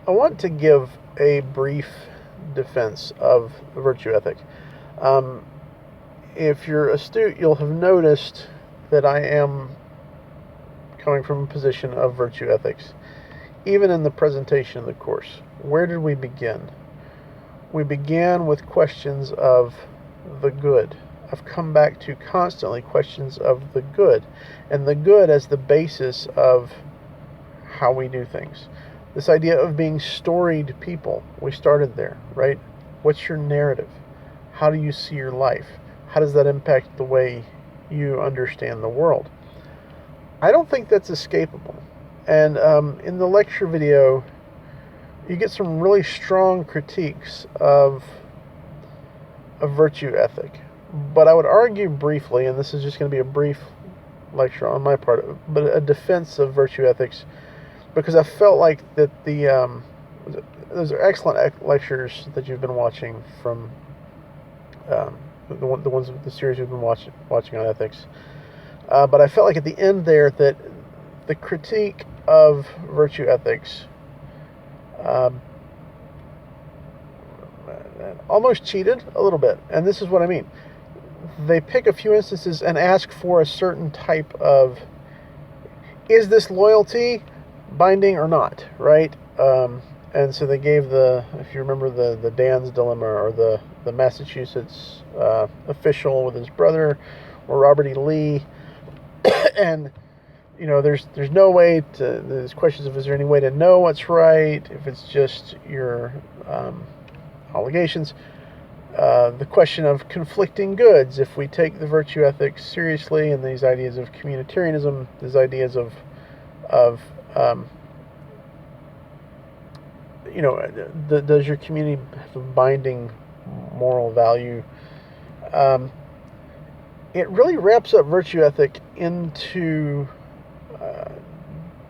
I want to give a brief defense of the virtue ethic. Um, if you're astute, you'll have noticed that I am coming from a position of virtue ethics, even in the presentation of the course. Where did we begin? We began with questions of the good. I've come back to constantly questions of the good, and the good as the basis of how we do things. This idea of being storied people, we started there, right? What's your narrative? How do you see your life? How does that impact the way you understand the world? I don't think that's escapable. And in the lecture video, you get some really strong critiques of a virtue ethic. But I would argue briefly, and this is just going to be a brief lecture on my part, but a defense of virtue ethics, because I felt like that those are excellent lectures that you've been watching from the ones of the series you've been watching on ethics. But I felt like at the end there that the critique of virtue ethics almost cheated a little bit, and this is what I mean. They pick a few instances and ask for a certain type of, is this loyalty binding or not, right? And so they gave if you remember the Dan's dilemma, or the Massachusetts official with his brother, or Robert E. Lee, and there's no way to, there's questions of, is there any way to know what's right if it's just your obligations? The question of conflicting goods, if we take the virtue ethics seriously, and these ideas of communitarianism, these ideas of does your community have a binding moral value? It really wraps up virtue ethic into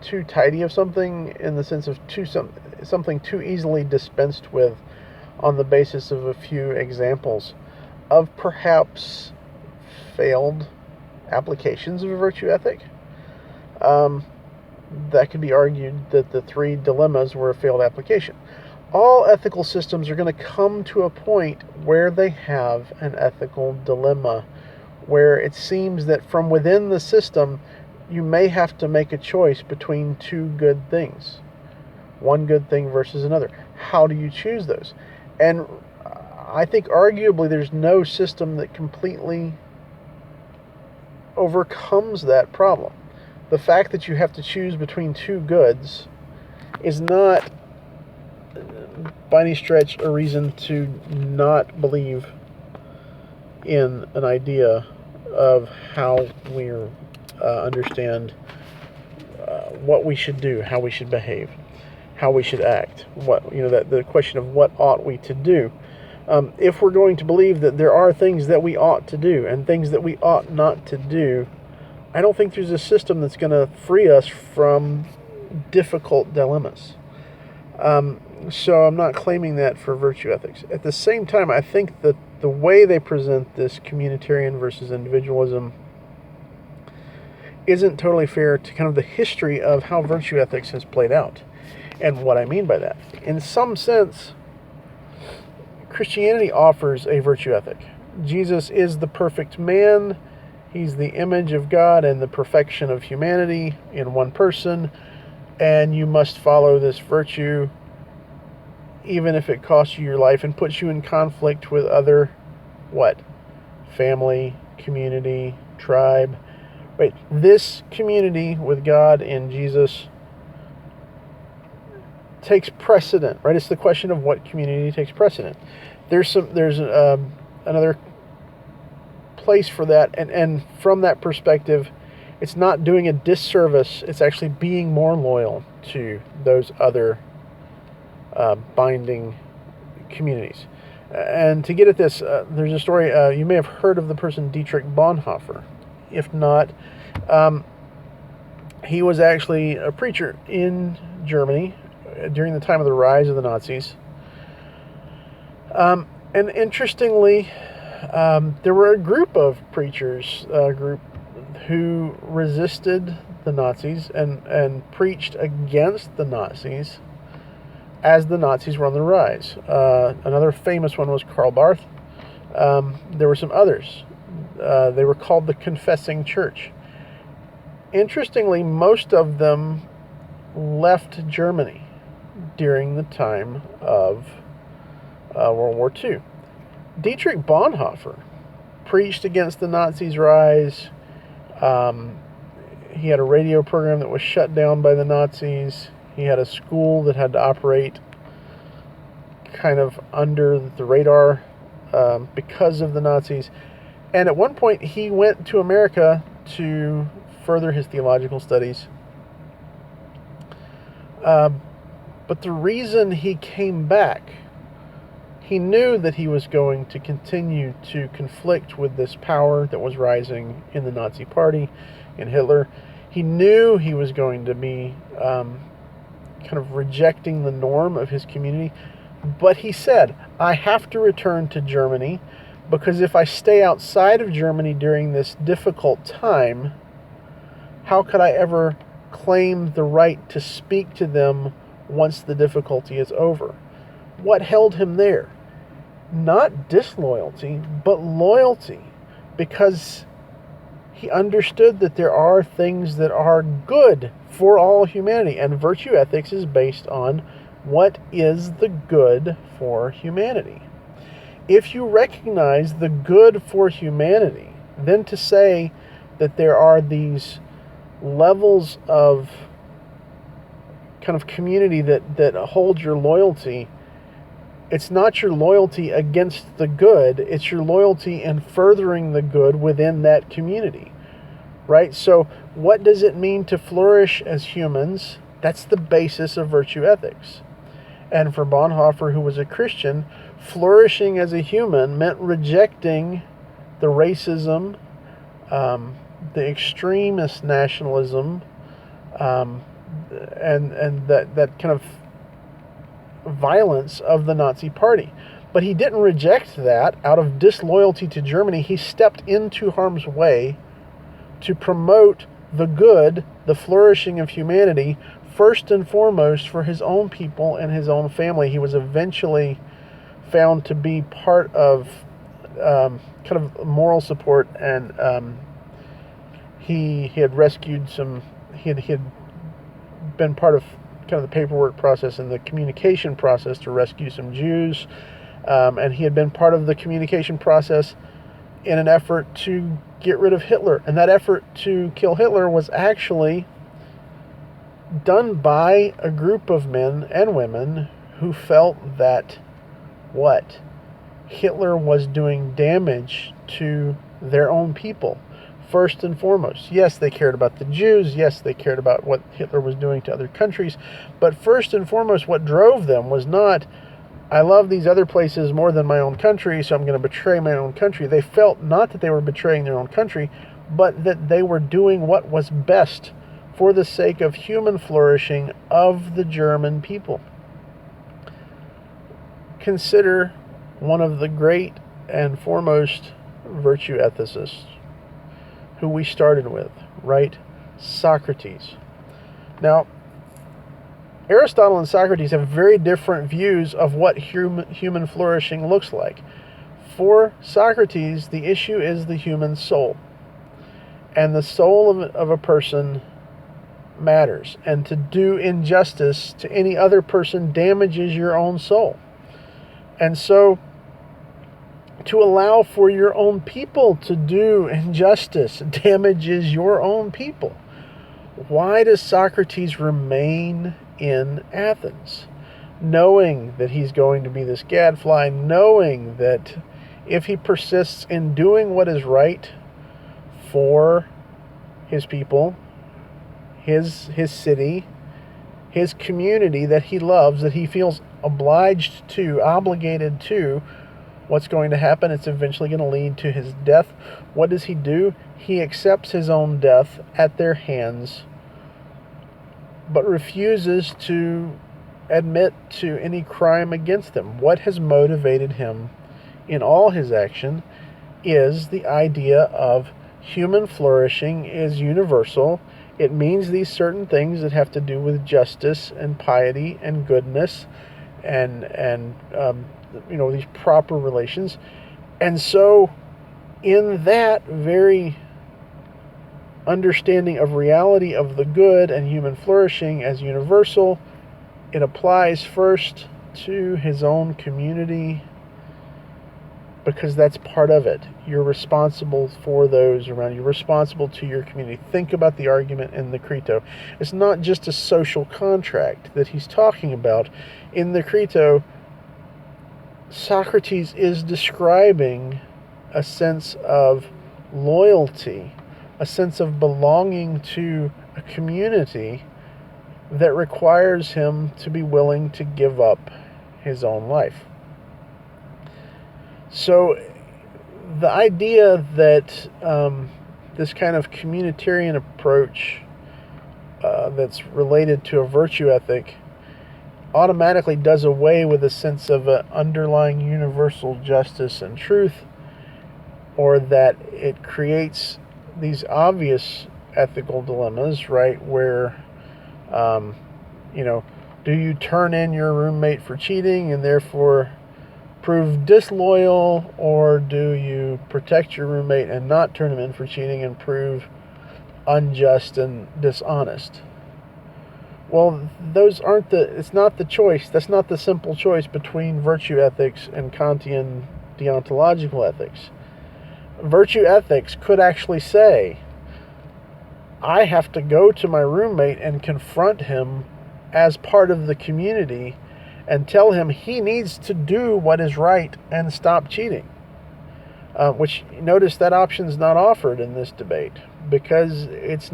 too tidy of something, in the sense of something too easily dispensed with on the basis of a few examples of perhaps failed applications of a virtue ethic. That could be argued that the three dilemmas were a failed application. All ethical systems are going to come to a point where they have an ethical dilemma, where it seems that from within the system you may have to make a choice between two good things, one good thing versus another. How do you choose those? And I think arguably there's no system that completely overcomes that problem. The fact that you have to choose between two goods is not, by any stretch, a reason to not believe in an idea of how we understand what we should do, how we should behave, how we should act. That the question of what ought we to do. If we're going to believe that there are things that we ought to do and things that we ought not to do, I don't think there's a system that's going to free us from difficult dilemmas. So I'm not claiming that for virtue ethics. At the same time, I think that the way they present this communitarian versus individualism isn't totally fair to kind of the history of how virtue ethics has played out. And what I mean by that, in some sense, Christianity offers a virtue ethic. Jesus is the perfect man. He's the image of God and the perfection of humanity in one person, and you must follow this virtue even if it costs you your life and puts you in conflict with other, family, community, tribe. Right? This community with God and Jesus takes precedent, right? It's the question of what community takes precedent. There's another place for that, and from that perspective, it's not doing a disservice. It's actually being more loyal to those other binding communities. And to get at this, there's a story, you may have heard of the person Dietrich Bonhoeffer. If not, he was actually a preacher in Germany during the time of the rise of the Nazis. And interestingly, there were a group of preachers, who resisted the Nazis and preached against the Nazis as the Nazis were on the rise. Another famous one was Karl Barth. There were some others. They were called the Confessing Church. Interestingly, most of them left Germany during the time of World War II. Dietrich Bonhoeffer preached against the Nazis' rise. He had a radio program that was shut down by the Nazis. He had a school that had to operate kind of under the radar because of the Nazis. And at one point, he went to America to further his theological studies. But the reason he came back, he knew that he was going to continue to conflict with this power that was rising in the Nazi Party, in Hitler. He knew he was going to be kind of rejecting the norm of his community. But he said, I have to return to Germany, because if I stay outside of Germany during this difficult time, how could I ever claim the right to speak to them once the difficulty is over? What held him there? Not disloyalty, but loyalty, because he understood that there are things that are good for all humanity, and virtue ethics is based on what is the good for humanity. If you recognize the good for humanity, then to say that there are these levels of kind of community that hold your loyalty, it's not your loyalty against the good, it's your loyalty in furthering the good within that community, right? So what does it mean to flourish as humans? That's the basis of virtue ethics. And for Bonhoeffer, who was a Christian, flourishing as a human meant rejecting the racism, the extremist nationalism, and that kind of violence of the Nazi Party. But he didn't reject that out of disloyalty to Germany. He stepped into harm's way to promote the good, the flourishing of humanity, first and foremost for his own people and his own family. He was eventually found to be part of kind of moral support, and he had rescued some, he had been part of kind of the paperwork process and the communication process to rescue some Jews, and he had been part of the communication process in an effort to get rid of Hitler. And that effort to kill Hitler was actually done by a group of men and women who felt that what? Hitler was doing damage to their own people, first and foremost. Yes, they cared about the Jews. Yes, they cared about what Hitler was doing to other countries. But first and foremost, what drove them was not, I love these other places more than my own country, so I'm going to betray my own country. They felt not that they were betraying their own country, but that they were doing what was best for the sake of human flourishing of the German people. Consider one of the great and foremost virtue ethicists who we started with, right? Socrates. Now, Aristotle and Socrates have very different views of what human flourishing looks like. For Socrates, the issue is the human soul. And the soul of a person matters. And to do injustice to any other person damages your own soul. And so, to allow for your own people to do injustice damages your own people. Why does Socrates remain in Athens, knowing that he's going to be this gadfly, knowing that if he persists in doing what is right for his people, his city, his community that he loves, that he feels obliged to, obligated to, what's going to happen? It's eventually going to lead to his death. What does he do? He accepts his own death at their hands, but refuses to admit to any crime against them. What has motivated him in all his action is the idea of human flourishing is universal. It means these certain things that have to do with justice and piety and goodness. and these proper relations. And so in that very understanding of reality of the good and human flourishing as universal, it applies first to his own community, because that's part of it. You're responsible for those around you. You're responsible to your community. Think about the argument in the Crito. It's not just a social contract that he's talking about. In the Crito, Socrates is describing a sense of loyalty, a sense of belonging to a community that requires him to be willing to give up his own life. So the idea that this kind of communitarian approach that's related to a virtue ethic automatically does away with a sense of an underlying universal justice and truth, or that it creates these obvious ethical dilemmas, right, where do you turn in your roommate for cheating and therefore prove disloyal, or do you protect your roommate and not turn him in for cheating and prove unjust and dishonest? Well, it's not the choice. That's not the simple choice between virtue ethics and Kantian deontological ethics. Virtue ethics could actually say, I have to go to my roommate and confront him as part of the community and tell him he needs to do what is right and stop cheating. Which, notice that option is not offered in this debate, because it's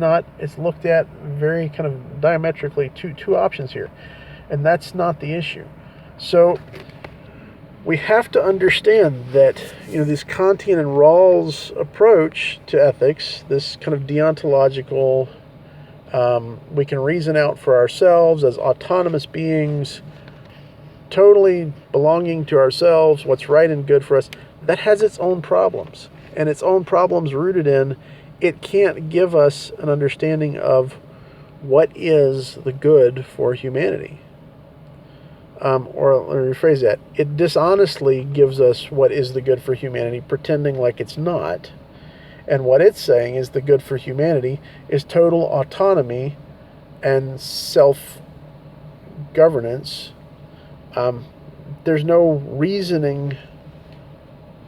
looked at very kind of diametrically two options here, and that's not the issue. So we have to understand that this Kantian and Rawls approach to ethics, this kind of deontological, we can reason out for ourselves as autonomous beings, totally belonging to ourselves, what's right and good for us, that has its own problems. And its own problems rooted in it can't give us an understanding of what is the good for humanity. Or let me rephrase that. It dishonestly gives us what is the good for humanity, pretending like it's not. And what it's saying is the good for humanity is total autonomy and self-governance. There's no reasoning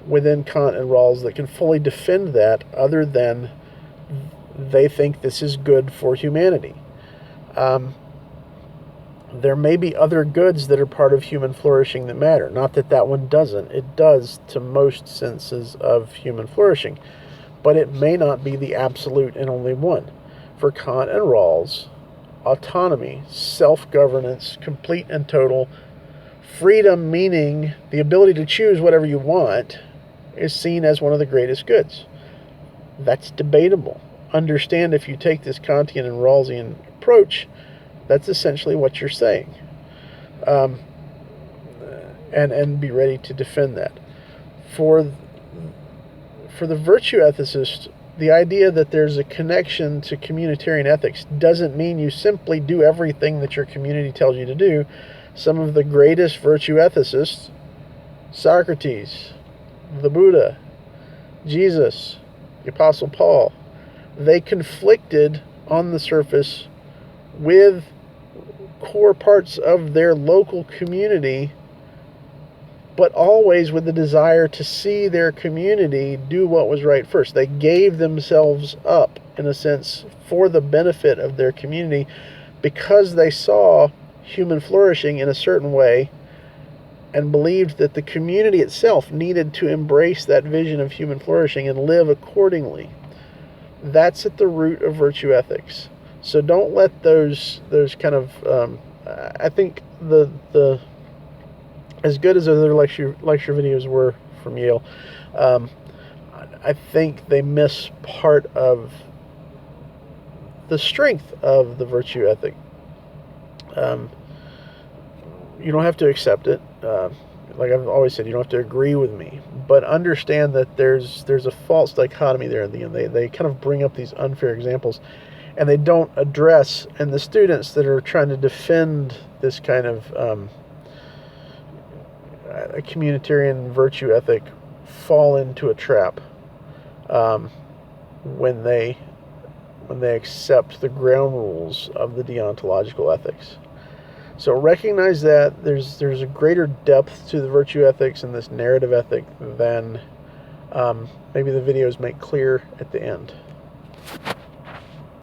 within Kant and Rawls that can fully defend that, other than they think this is good for humanity. There may be other goods that are part of human flourishing that matter. Not that that one doesn't. It does to most senses of human flourishing. But it may not be the absolute and only one. For Kant and Rawls, autonomy, self-governance, complete and total freedom, meaning the ability to choose whatever you want, is seen as one of the greatest goods. That's debatable. Understand, if you take this Kantian and Rawlsian approach, that's essentially what you're saying. And be ready to defend that. For the virtue ethicist, the idea that there's a connection to communitarian ethics doesn't mean you simply do everything that your community tells you to do. Some of the greatest virtue ethicists, Socrates, the Buddha, Jesus, the Apostle Paul, they conflicted on the surface with core parts of their local community, but always with the desire to see their community do what was right first. They gave themselves up, in a sense, for the benefit of their community, because they saw human flourishing in a certain way and believed that the community itself needed to embrace that vision of human flourishing and live accordingly. That's at the root of virtue ethics. So don't let those kind of I think the as good as other lecture videos were from Yale, I think they miss part of the strength of the virtue ethic. You don't have to accept it. Like I've always said, you don't have to agree with me, but understand that there's a false dichotomy there in the end. They kind of bring up these unfair examples, and they don't address, and the students that are trying to defend this kind of a communitarian virtue ethic fall into a trap when they accept the ground rules of the deontological ethics. So recognize that there's a greater depth to the virtue ethics and this narrative ethic than maybe the videos make clear at the end.